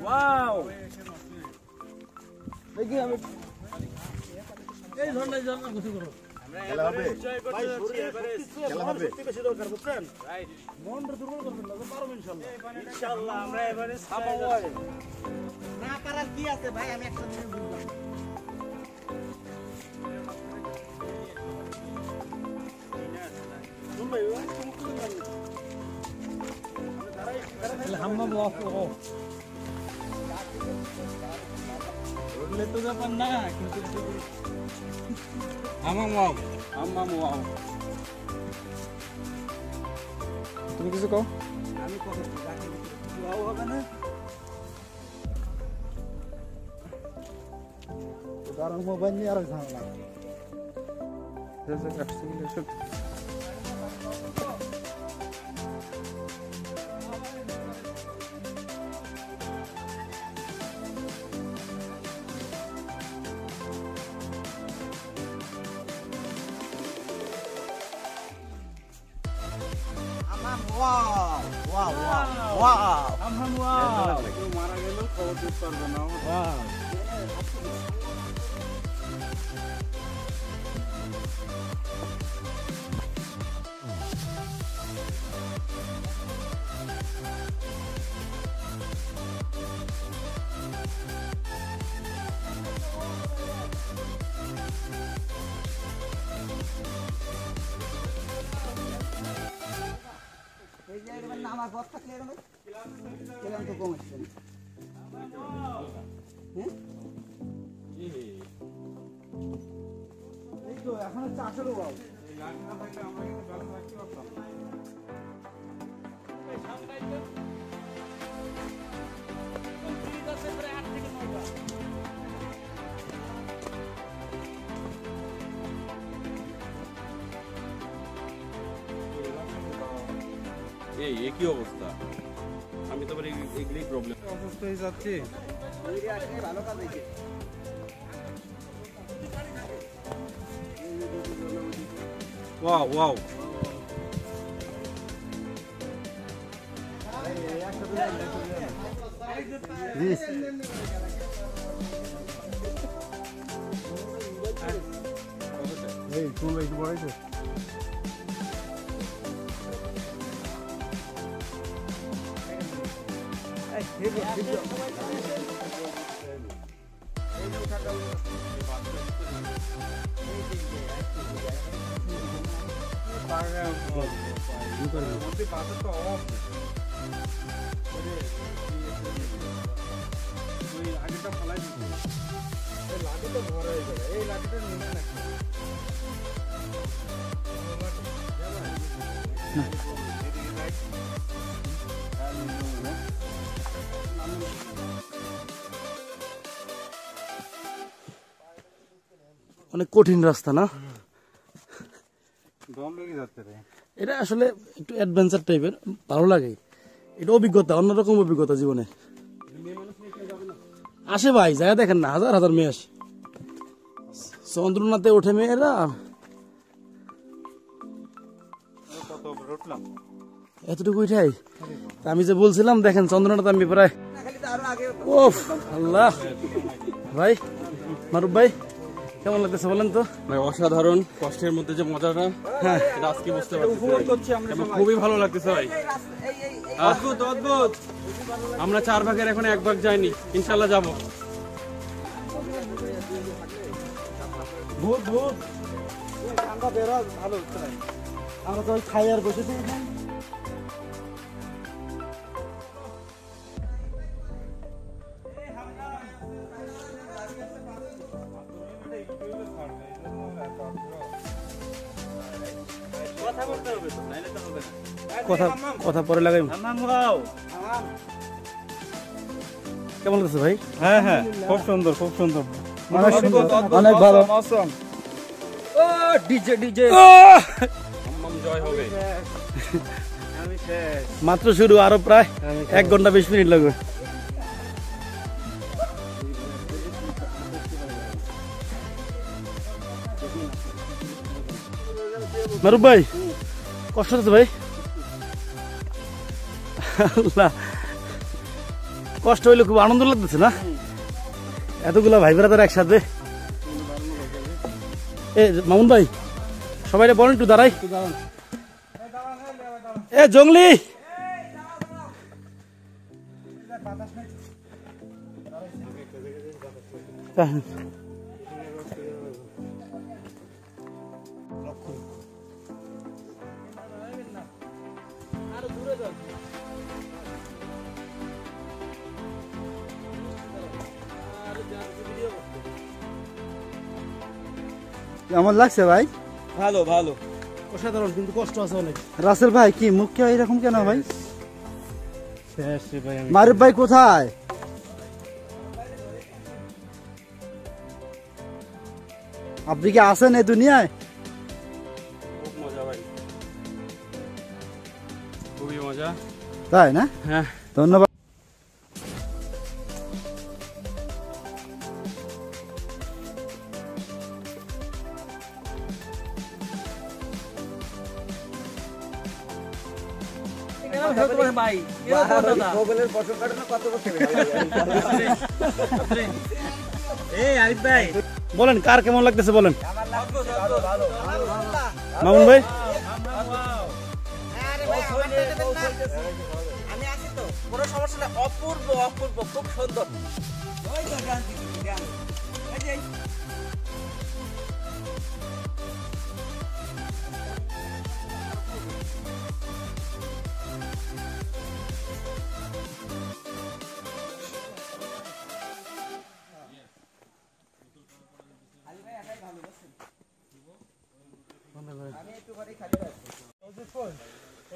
Wow দেখি আমি এই ঝর্ণায় ঝর্ণা কিছু করো খেলা হবে ভাই খেলা হবে সত্যি বেশি দরকার বুঝছেন রাইট মনটা দুর্বল করবেন না পারবো ইনশাআল্লাহ ইনশাআল্লাহ আমরা এবারে সামা হয় না পারার কি আছে ভাই আমি একটা মিনিট বুঝলাম শুন ভাই ওই তুমি কি জানেন আমি হাম্মাম ওয়াফ ও বললে তো ব্যাপার না কিন্তু হাম্মাম ওয়াও তুমি কিছু কও আমি কও ওয়াও হবে না কারণ মোবাইল নিয়ে আর ঝামেলা জেসে কাটছি সব Wow! Wow! Wow! Wow! Wow! মারা গেল খবর দিতে পারবে না wow! আমার পথ থাকলে এরকম কেলাম তো কম আসছে হ্যাঁ এই তো এখন 400 বাবু এই গাড়ি না থাকলে আমরা কিন্তু ব্যালেন্স রাখতে পারতাম এই সামনে আইতে ঠিক আছে প্রায় 8 থেকে 9 বার এই একই অবস্থা আমি তো এগুলি প্রবলেম অসুস্থ হয়ে যাচ্ছি ভালো কাজ হয়েছে ওয়াও ওয়াও এই চুল একটু বড়াইছে আগেটা ফলাই লাঠিটা ভরা হয়ে যাবে এই লাঠিটা নিয়ে না অনেক কঠিন রাস্তা না দম লেগে যাচ্ছে রে এটা আসলে একটু অ্যাডভেঞ্চার টাইপের ভালো লাগে এটা অভিজ্ঞতা অন্যরকম অভিজ্ঞতা জীবনে আসে ভাই জায়গা দেখেন না হাজার হাজার মেয়ে আসে চন্দ্রনাথে ওঠে মেয়েরা এতটুকু উঠাই আমি যে বলছিলাম দেখেন চন্দ্রনাথ আমি প্রায় ওফ আল্লাহ ভাই মারুফ ভাই কেমন লাগতেছে বলেন তো ভাই অসাধারণ কষ্টের মধ্যে যে মজাটা হ্যাঁ এটা আজকে বুঝতে পারছি উপভোগ করছি আমরা খুবই ভালো লাগতেছে ভাই অদ্ভুত অদ্ভুত আমরা 4 ভাগের এখন 1 ভাগ যাইনি ইনশাআল্লাহ যাব ভূত ভূত আমরা বেরা ভালো হচ্ছে না আমরা তো খাই আর বসেছি এখানে কথা পরে লাগাই কেমন লাগছে ভাই হ্যাঁ হ্যাঁ খুব সুন্দর অনেক ভালো ডিজে ডিজে জয় হবে মাত্র শুরু আরো প্রায় 1 ঘন্টা 20 মিনিট লাগবে মারুফ ভাই কষ্ট হচ্ছে ভাই আল্লাহ কষ্ট হইলে খুব আনন্দ লাগতেছে না এতগুলা ভাই ব্রাদার একসাথে এ মামুন ভাই সবাই বলেন একটু দাঁড়াই এ জঙ্গলি কেমন লাগছে ভাই? ভালো ভালো অসাধারণ কিন্তু কষ্ট আছে অনেক রাসেল ভাই কি মুখ কে এরকম কেন ভাই? মারুফ ভাই কোথায়? আপনি কি আছেন এই দুনিয়ায়? খুব মজা ভাই খুবই মজা তাই না? হ্যাঁ ধন্যবাদ। বলেন কার কেমন লাগতেছে বলেন মামুন ভাই আমি আছি তো কোনো সমস্যা না অপূর্ব অপূর্ব খুব সুন্দর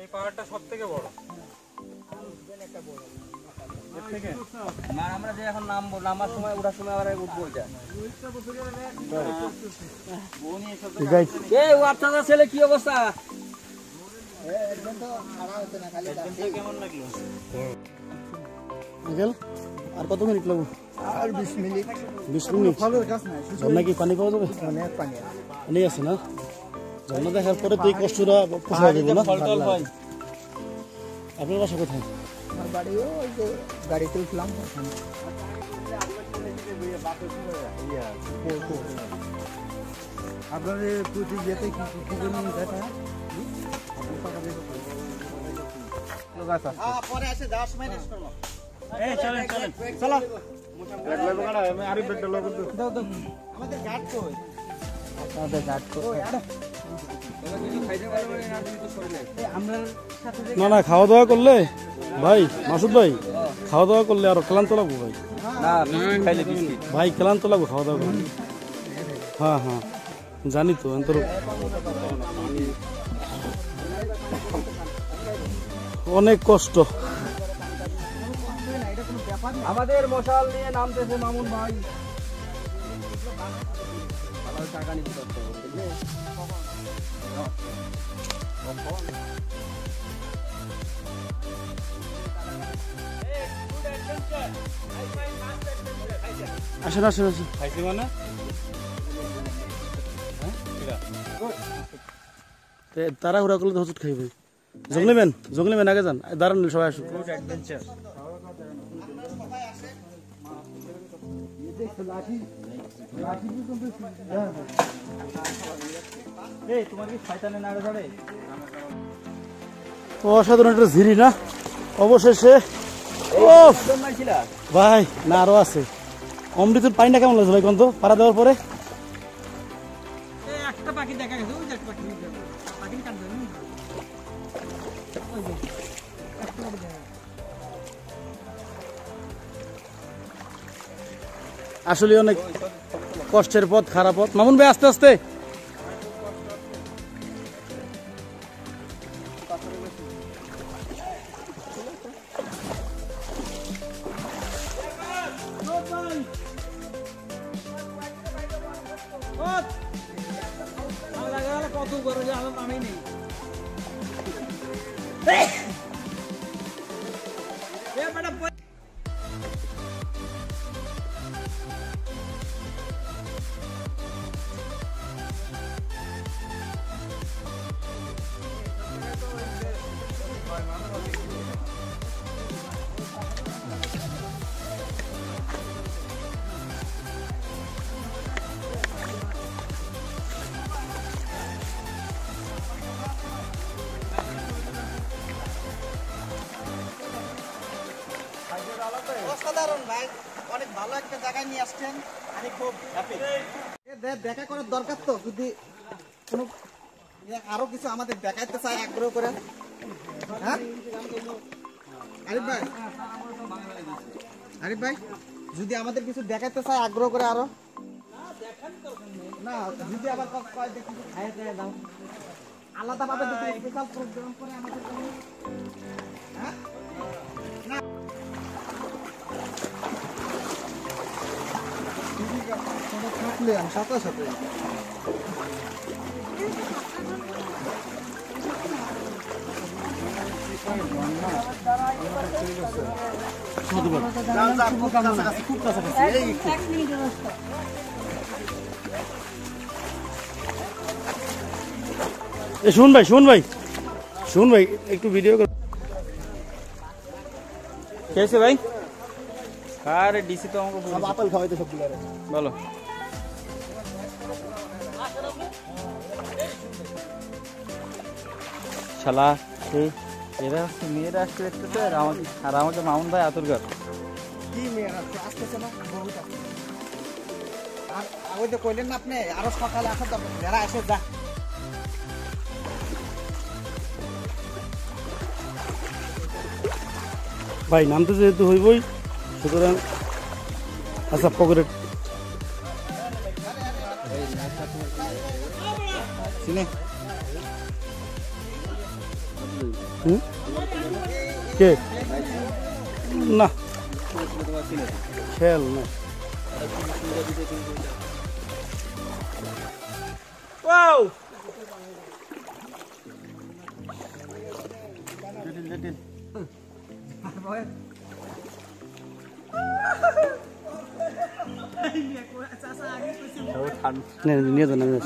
এই পাহাড়টা সবথেকে বড় আমরা যে এখন নামবো নামার সময় ওঠার সময় আবার উঠবো এটা ও আপনাদের ছেলে কি অবস্থা কেমন লাগলো আর কত মিনিট লাগবে? আর 20 মিনিট। 20 মিনিট ফলের গাছ নাই, ঝর্ণা কি পানি পাওয়া যাবে? অনেক পানি। পানি আছে না? ঝর্ণা দেখার পরে তো এই কষ্টটা পোষা যাবে না? আপনার বাসা কোথায়? আমার বাড়ি ওই যে গাড়িতে উঠলাম আপনাদের প্রতি যেতে কি জন্য দেখা পরে আসে যাওয়ার সময় রেস্ট করবো চলো আমাদের গার্ড কই আপনাদের গাছ না না খাওয়া দাওয়া করলে ভাই মাসুদ ভাই খাওয়া দাওয়া করলে আরো ক্লান্ত লাগবো ভাই ভাই ক্লান্ত লাগবো খাওয়া দাওয়া করলে হ্যাঁ হ্যাঁ জানি তো অন্তর অনেক কষ্ট আমাদের মশাল নিয়ে নামতেছে মামুন ভাই টাকা নিতে আসেন আসেন আসেন খাইছি মানে তাড়াহুড়া করলে তো হজুত খাইবে জঙ্গলিবেন আগে যান দাঁড়ান সবাই আসুন অসাধারণ একটা ঝিরি না অবশেষে ভাই না আরো আছে অমৃতের পানিটা কেমন লাগছে ভাই কোন তো পাড়া দেওয়ার পরে একটা পাখি দেখা গেছে ওই যে একটা পাখি পাখি কাটবে আসলে অনেক কষ্টের পথ খারাপ পথ মামুন ভাই আস্তে আস্তে কত বড় যে আমার আমি নেই অসাধারণ ভাই, অনেক ভালো একটা জায়গায় নিয়ে আসছেন, আমি খুব হ্যাপি। দেখা করার দরকার তো, যদি কোনো আরো কিছু আমাদের দেখাইতে চাই আগ্রহ করে। হ্যাঁ আরিফ ভাই যদি আমাদের কিছু দেখাইতে চাই আগ্রহ করে আরো, না যদি আবার আলাদা ভাবে স্পেশাল প্রোগ্রাম করে আমাদের জন্য, হ্যাঁ থাকলে সাথে সাথে খুব কাছাকাছি। শুন ভাই একটু ভিডিও কর। कैसे भाई? अरे डीसी तो हमको अब एप्पल खावे सब बुला रहे बोलो। শালা এরা হচ্ছে মেয়েরা আসতে দেখতেছে আর আমাকে মামুন ভাই আতুরঘর। কি মেয়েরা আসতেছে না, বহুত আসছে। আর ওই যে কইলেন না আপনি আরো সকালে আসার দরকার, যারা এসে যা। ভাই নামতে যেহেতু হইবই, সুতরাং আচ্ছা পকেটে কে না খেল না। নিয়ে যান আমি